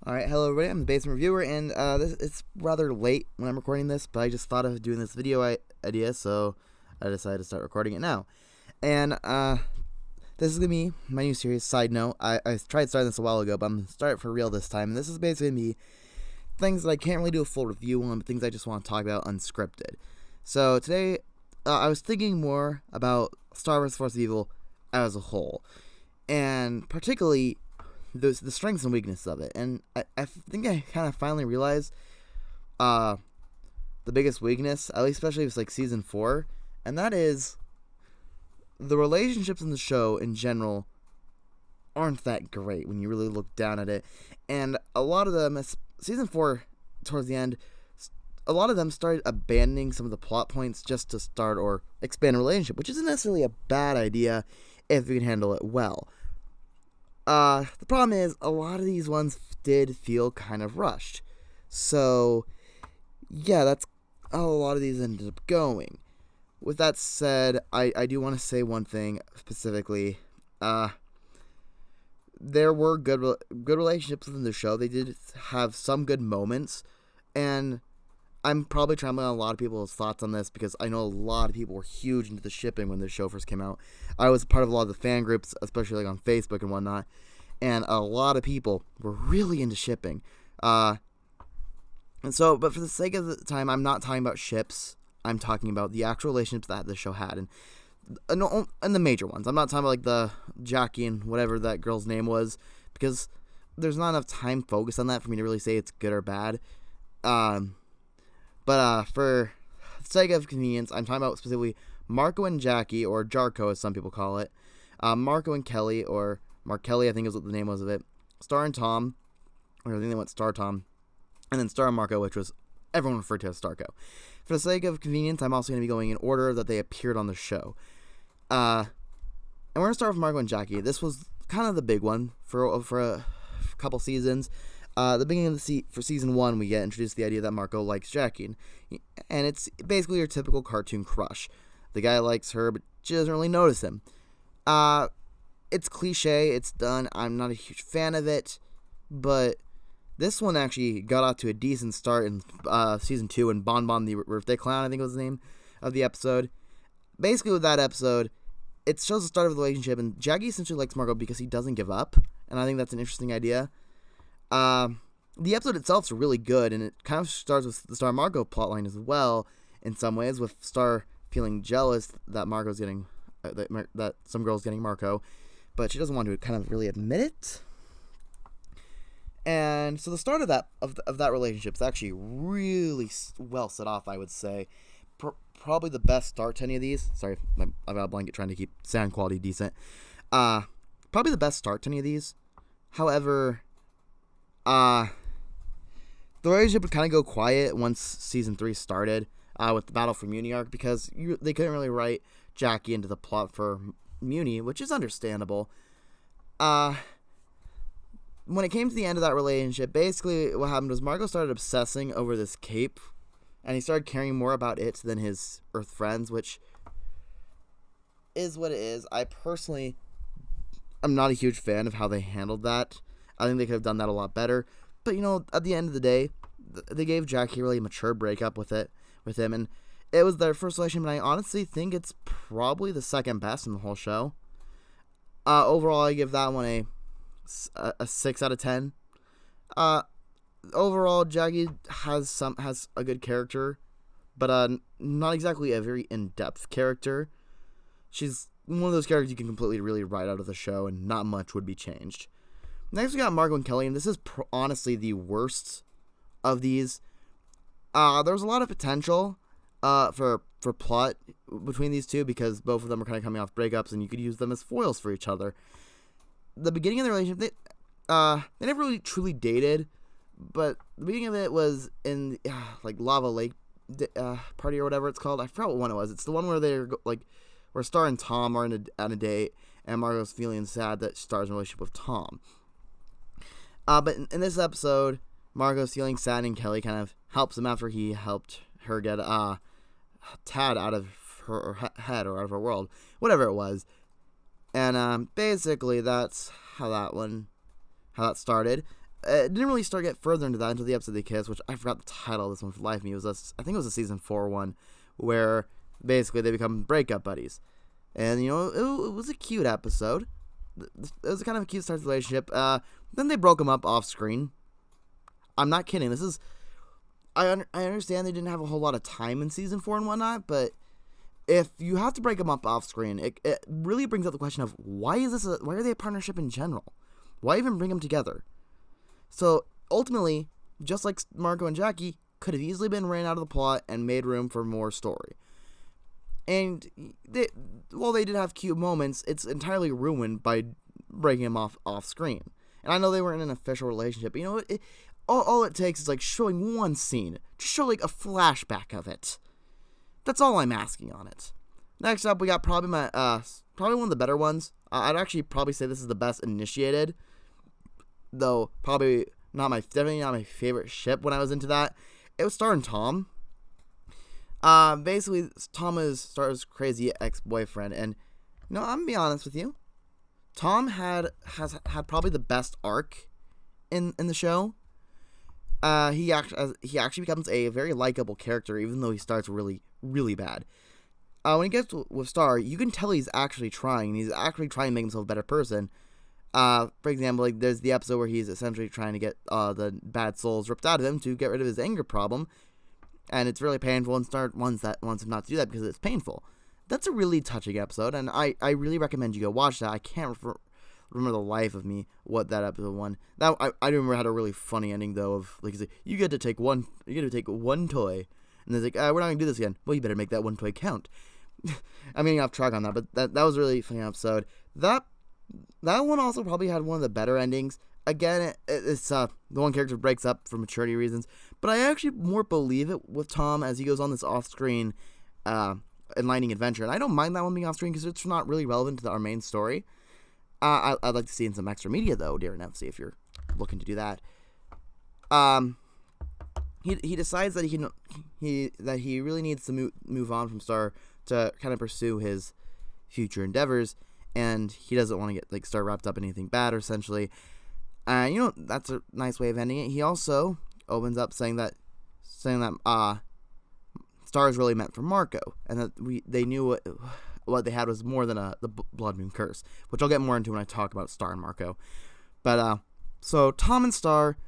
Alright, hello everybody, I'm the Basement Reviewer, and it's rather late when I'm recording this, but I just thought of doing this video idea, so I decided to start recording it now. And, this is going to be my new series. Side note, I tried starting this a while ago, but I'm going to start it for real this time, and this is basically going to be things that I can't really do a full review on, but things I just want to talk about unscripted. So today, I was thinking more about Star Wars Force of Evil as a whole, and particularly the strengths and weaknesses of it. And I think I kind of finally realized the biggest weakness, at least especially if it's like season 4, and that is the relationships in the show in general aren't that great when you really look down at it. And a lot of them, season 4 towards the end, a lot of them started abandoning some of the plot points just to start or expand a relationship, which isn't necessarily a bad idea if you can handle it well. The problem is, a lot of these ones did feel kind of rushed. So, yeah, that's how a lot of these ended up going. With that said, I do want to say one thing specifically. There were good relationships within the show. They did have some good moments, and I'm probably trampling on a lot of people's thoughts on this because I know a lot of people were huge into the shipping when the show first came out. I was part of a lot of the fan groups, especially like on Facebook and whatnot, and a lot of people were really into shipping. But for the sake of the time, I'm not talking about ships. I'm talking about the actual relationships that the show had, and the major ones. I'm not talking about like the Jackie and whatever that girl's name was, because there's not enough time focused on that for me to really say it's good or bad. But for the sake of convenience, I'm talking about specifically Marco and Jackie, or Jarko as some people call it. Marco and Kelly, or Mark Kelly, I think is what the name was of it. Star and Tom, or I think they went Star Tom. And then Star and Marco, which was everyone referred to as Starco. For the sake of convenience, I'm also going to be going in order that they appeared on the show. And we're going to start with Marco and Jackie. This was kind of the big one for a couple seasons. The beginning of for season 1, we get introduced to the idea that Marco likes Jackie. And it's basically your typical cartoon crush. The guy likes her, but she doesn't really notice him. It's cliche, it's done. I'm not a huge fan of it, but this one actually got off to a decent start in season 2, and Bon Bon the Birthday Clown, I think was the name of the episode. Basically, with that episode, it shows the start of the relationship, and Jackie essentially likes Marco because he doesn't give up, and I think that's an interesting idea. The episode itself is really good, and it kind of starts with the Star Marco plotline as well, in some ways, with Star feeling jealous that Marco's getting, that some girl's getting Marco, but she doesn't want to kind of really admit it. And so the start of that relationship is actually really well set off, I would say. Probably the best start to any of these. Sorry, I've got a blanket trying to keep sound quality decent. Probably the best start to any of these. However, the relationship would kind of go quiet once season 3 started, with the Battle for Muni arc, because they couldn't really write Jackie into the plot for Muni, which is understandable. When it came to the end of that relationship, basically what happened was Marco started obsessing over this cape, and he started caring more about it than his Earth friends, which is what it is. I personally am not a huge fan of how they handled that. I think they could have done that a lot better. But, at the end of the day, they gave Jackie a really mature breakup with him, and it was their first relationship, and I honestly think it's probably the second best in the whole show. Overall, I give that one a 6 out of 10. Overall, Jackie has a good character, but not exactly a very in-depth character. She's one of those characters you can completely really write out of the show, and not much would be changed. Next, we got Marco and Kelly, and this is honestly the worst of these. There's a lot of potential for plot between these two, because both of them are kind of coming off breakups, and you could use them as foils for each other. The beginning of the relationship, they never really truly dated, but the beginning of it was in like Lava Lake party or whatever it's called. I forgot what one it was. It's the one where they're like, where Star and Tom are on a date, and Marco's feeling sad that Star's in a relationship with Tom. But in this episode, Marco's feeling sad, and Kelly kind of helps him after he helped her get Tad out of her head or out of her world, whatever it was. And basically that's how that started. it didn't really start get further into that until the episode they kiss, which I forgot the title of this one for the life of me. I think it was a season 4 one, where basically they become breakup buddies. And, it was a cute episode. It was kind of a cute start to the relationship. Then they broke them up off screen. I'm not kidding. I understand they didn't have a whole lot of time in season 4 and whatnot, but if you have to break them up off screen, it really brings up the question of why are they a partnership in general? Why even bring them together? So ultimately, just like Marco and Jackie, could have easily been ran out of the plot and made room for more story. And while they did have cute moments, it's entirely ruined by breaking them off screen. And I know they were in an official relationship, but all it takes is like showing one scene. Just show like a flashback of it. That's all I'm asking on it. Next up, we got probably one of the better ones. I'd actually probably say this is the best initiated, though probably definitely not my favorite ship when I was into that. It was Star and Tom. Basically, Tom is Star's crazy ex-boyfriend, and I'm gonna be honest with you. Tom has had probably the best arc in the show. He actually becomes a very likable character, even though he starts really, really bad. When he gets with Star, you can tell he's actually trying. He's actually trying to make himself a better person. For example, like there's the episode where he's essentially trying to get the bad souls ripped out of him to get rid of his anger problem, and it's really painful. And Star wants him not to do that because it's painful. That's a really touching episode, and I really recommend you go watch that. I can't remember the life of me what that episode was. That I remember had a really funny ending though of like you get to take one toy, and they're like we're not gonna do this again. Well, you better make that one toy count. I'm getting off track on that, but that was a really funny episode. That one also probably had one of the better endings. Again, it's the one character breaks up for maturity reasons, but I actually more believe it with Tom as he goes on this off-screen enlightening adventure, and I don't mind that one being off-screen because it's not really relevant to our main story. I'd like to see in some extra media though, dear NFC, if you're looking to do that. He decides that he really needs to move on from Star to kind of pursue his future endeavors, and he doesn't want to get Star wrapped up in anything bad, or essentially. That's a nice way of ending it. He also opens up saying that Star is really meant for Marco, and that they knew what they had was more than the Blood Moon curse, which I'll get more into when I talk about Star and Marco. But so Tom and Star,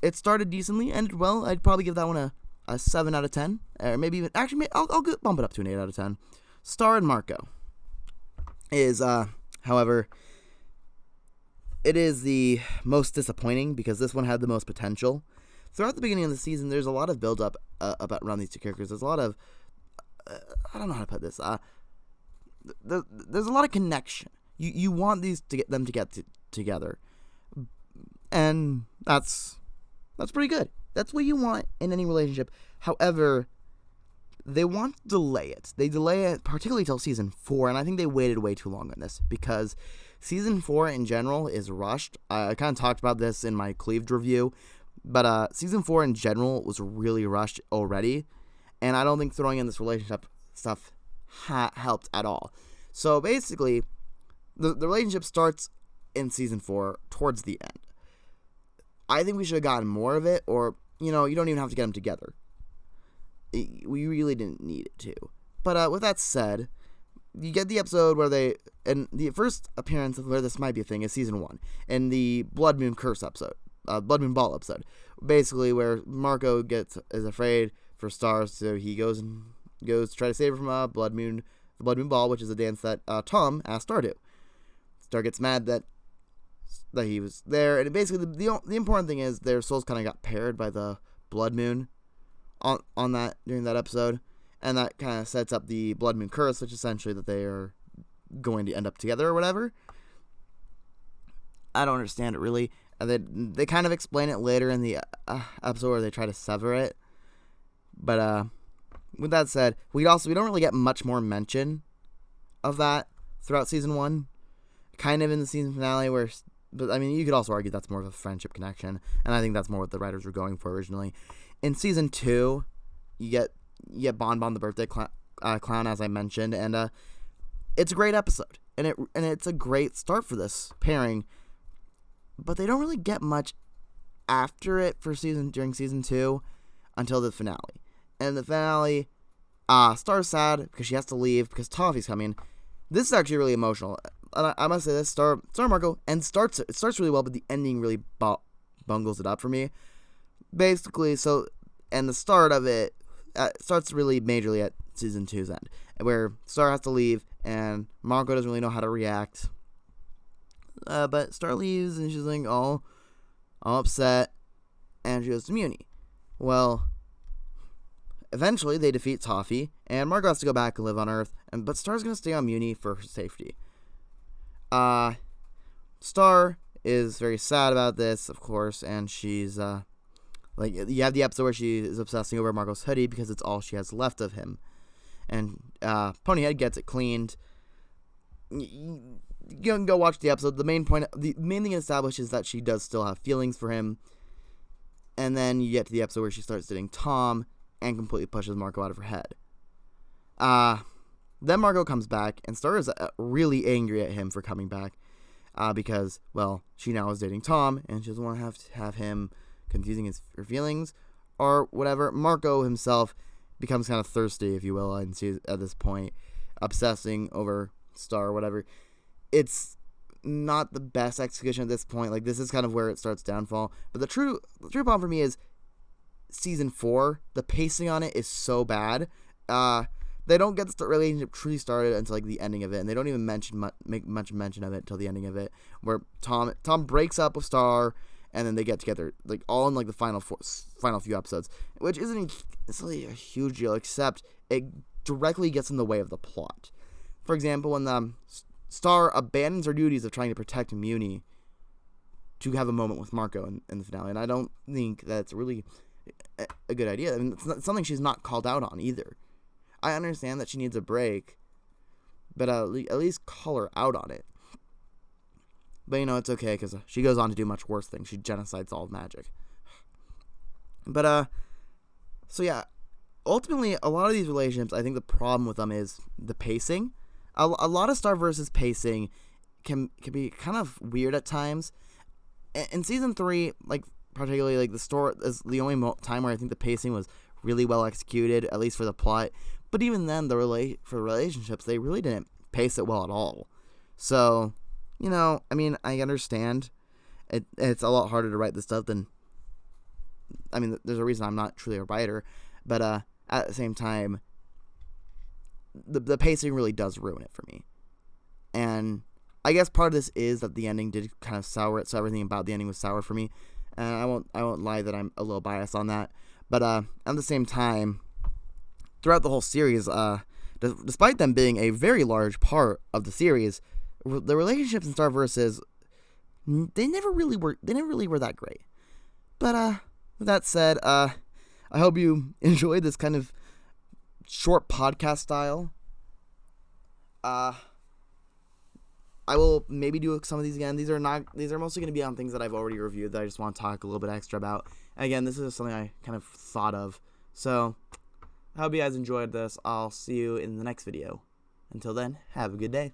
it started decently, ended well. I'd probably give that one a 7 out of 10, or maybe even I'll bump it up to an 8 out of 10. Star and Marco is, however, it is the most disappointing because this one had the most potential. Throughout the beginning of the season, there's a lot of build-up about around these two characters. There's a lot of I don't know how to put this. There's a lot of connection. You want them to get together, and that's pretty good. That's what you want in any relationship. However, they want to delay it. They delay it particularly till season 4, and I think they waited way too long on this because season 4 in general is rushed. I kind of talked about this in my Cleaved review, but season 4 in general was really rushed already, and I don't think throwing in this relationship stuff helped at all. So basically, the relationship starts in season 4 towards the end. I think we should have gotten more of it, or you don't even have to get them together. We really didn't need it to. But with that said, you get the episode where and the first appearance of where this might be a thing is season 1, and the Blood Moon curse episode, Blood Moon Ball episode, basically where Marco is afraid for Star, so he goes to try to save her from the Blood Moon Ball, which is a dance that Tom asked Star to. Star gets mad that he was there, and basically the important thing is their souls kind of got paired by the Blood Moon on that during that episode, and that kind of sets up the Blood Moon curse, which is essentially that they are going to end up together or whatever. I don't understand it really. They kind of explain it later in the episode where they try to sever it, but with that said, we don't really get much more mention of that throughout season 1. Kind of in the season finale but I mean, you could also argue that's more of a friendship connection, and I think that's more what the writers were going for originally. In season 2, you get Bon Bon the birthday clown, as I mentioned, and it's a great episode, and it's a great start for this pairing, but they don't really get much after it during season 2 until the finale. And the finale, Star's sad because she has to leave because Toffee's coming. This is actually really emotional. And I must say this, Star Marco, and it starts really well, but the ending really bungles it up for me. Basically, and the start of it starts really majorly at season 2's end, where Star has to leave, and Marco doesn't really know how to react. But Star leaves, and she's like, all upset, and she goes to Muni. Well, eventually they defeat Toffee, and Marco has to go back and live on Earth, but Star's going to stay on Muni for her safety. Star is very sad about this, of course, and she's, you have the episode where she is obsessing over Marco's hoodie because it's all she has left of him. And, Ponyhead gets it cleaned. You can go watch the episode. The main thing established is that she does still have feelings for him. And then you get to the episode where she starts dating Tom and completely pushes Marco out of her head. Then Marco comes back, and Star is really angry at him for coming back. Because, well, she now is dating Tom, and she doesn't want to have him confusing her feelings or whatever. Marco himself becomes kind of thirsty, if you will, and at this point, obsessing over Star or whatever. It's not the best execution at this point. Like, this is kind of where it starts downfall. But the true problem for me is season 4. The pacing on it is so bad. They don't get the relationship truly started until like the ending of it, and they don't even make much mention of it until the ending of it, where Tom breaks up with Star, and then they get together, like all in like the final few episodes, which isn't necessarily a huge deal, except it directly gets in the way of the plot. For example, when Star abandons her duties of trying to protect Muni to have a moment with Marco in the finale, and I don't think that's really a good idea. I mean, it's something she's not called out on either. I understand that she needs a break, but at least call her out on it. But, it's okay, because she goes on to do much worse things. She genocides all of magic. But, so yeah, ultimately, a lot of these relationships, I think the problem with them is the pacing. A lot of Starverse's pacing can be kind of weird at times. In season 3, like, particularly, like, the story is the only time where I think the pacing was really well executed, at least for the plot. But even then, for relationships, they really didn't pace it well at all. So, I mean, I understand. It's a lot harder to write this stuff than... I mean, there's a reason I'm not truly a writer. But at the same time, the pacing really does ruin it for me. And I guess part of this is that the ending did kind of sour it, so everything about the ending was sour for me. And I won't lie that I'm a little biased on that. But at the same time, throughout the whole series, despite them being a very large part of the series, the relationships in Starverse they never really were that great. But with that said, I hope you enjoyed this kind of short podcast style. I will maybe do some of these again. These are mostly going to be on things that I've already reviewed that I just want to talk a little bit extra about. And again, this is something I kind of thought of. So, I hope you guys enjoyed this. I'll see you in the next video. Until then, have a good day.